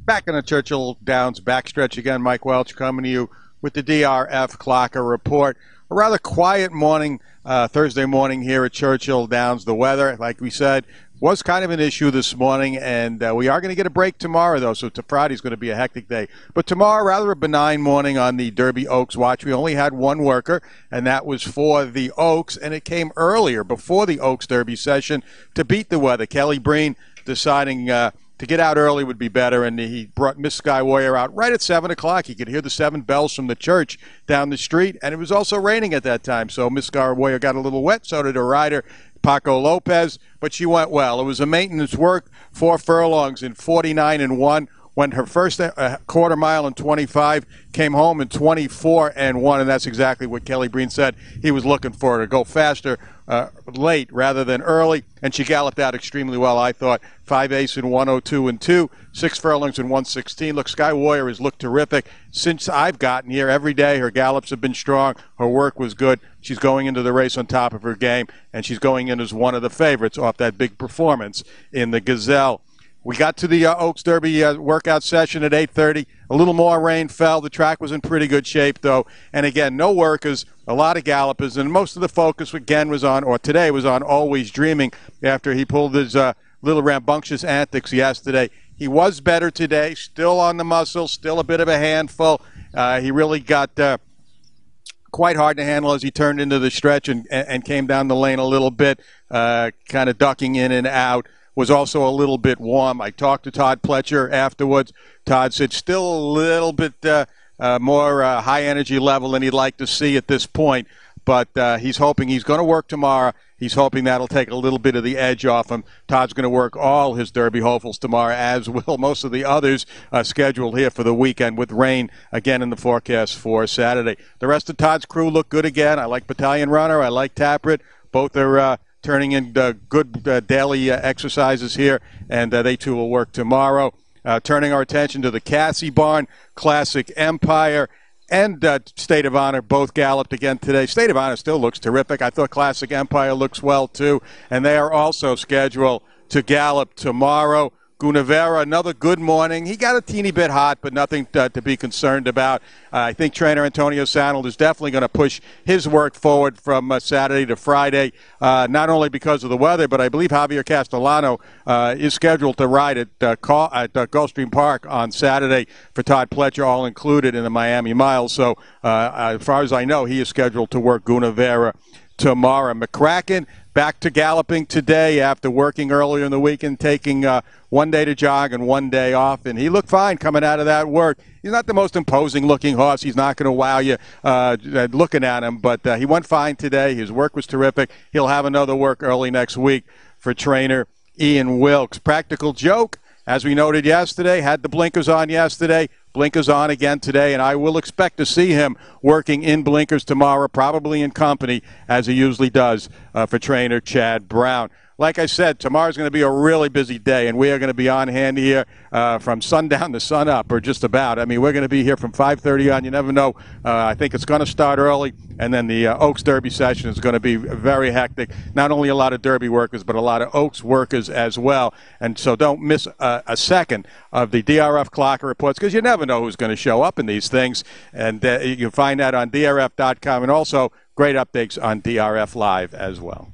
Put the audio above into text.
Back in the Churchill Downs backstretch again, Mike Welch coming to you with the DRF Clocker Report. A rather quiet morning, Thursday morning here at Churchill Downs. The weather, like we said, was kind of an issue this morning, and we are going to get a break tomorrow, though, so Friday's going to be a hectic day. But tomorrow, rather a benign morning on the Derby Oaks watch. We only had one worker, and that was for the Oaks, and it came earlier, before the Oaks Derby session, to beat the weather. Kelly Breen deciding to get out early would be better, and he brought Miss Sky Warrior out right at 7 o'clock. He could hear the 7 bells from the church down the street, and it was also raining at that time, so Miss Sky Warrior got a little wet, so did her rider, Paco Lopez, but she went well. It was a maintenance work, 4 furlongs in 49 and 1. Went her first quarter mile in 25, came home in 24 and 1, and that's exactly what Kelly Breen said he was looking for, to go faster late rather than early, and she galloped out extremely well, I thought. 5/8 in 102 and 2, 6 furlongs in 116. Look, Sky Warrior has looked terrific since I've gotten here. Every day her gallops have been strong, her work was good. She's going into the race on top of her game, and she's going in as one of the favorites off that big performance in the Gazelle. We got to the Oaks Derby workout session at 8:30. A little more rain fell. The track was in pretty good shape, though. And again, no workers, a lot of gallopers, and most of the focus again was on, or today was on, Always Dreaming after he pulled his little rambunctious antics yesterday. He was better today, still on the muscle, still a bit of a handful. He really got quite hard to handle as he turned into the stretch and came down the lane a little bit, kind of ducking in and out. Was also a little bit warm. I talked to Todd Pletcher afterwards. Todd said still a little bit more high energy level than he'd like to see at this point, but he's hoping he's going to work tomorrow. He's hoping that'll take a little bit of the edge off him. Todd's going to work all his Derby hopefuls tomorrow, as will most of the others scheduled here for the weekend, with rain again in the forecast for Saturday. The rest of Todd's crew look good again. I like Battalion Runner. I like Tappert. Both are turning in good daily exercises here, and they too will work tomorrow. Turning our attention to the Cassie Barn, Classic Empire, and State of Honor both galloped again today. State of Honor still looks terrific. I thought Classic Empire looks well too, and they are also scheduled to gallop tomorrow. Gunavera, another good morning. He got a teeny bit hot, but nothing to be concerned about. I think trainer Antonio Sanold is definitely going to push his work forward from Saturday to Friday, not only because of the weather, but I believe Javier Castellano is scheduled to ride at Gulfstream Park on Saturday for Todd Pletcher, all included in the Miami Mile. So as far as I know, he is scheduled to work Gunavera tomorrow. McCracken back to galloping today after working earlier in the week and taking one day to jog and one day off, and he looked fine coming out of that work. He's not the most imposing looking horse. He's not going to wow you looking at him, but he went fine today. His work was terrific. He'll have another work early next week for trainer Ian Wilkes. Practical Joke, as we noted yesterday, had the blinkers on yesterday. Blinkers on again today, and I will expect to see him working in blinkers tomorrow, probably in company, as he usually does, for trainer Chad Brown. Like I said, tomorrow's going to be a really busy day, and we are going to be on hand here from sundown to sun up, or just about. I mean, we're going to be here from 5:30 on. You never know. I think it's going to start early, and then the Oaks Derby session is going to be very hectic. Not only a lot of Derby workers, but a lot of Oaks workers as well. And so don't miss a second of the DRF Clocker reports, because you never know who's going to show up in these things. And you can find that on DRF.com, and also great updates on DRF Live as well.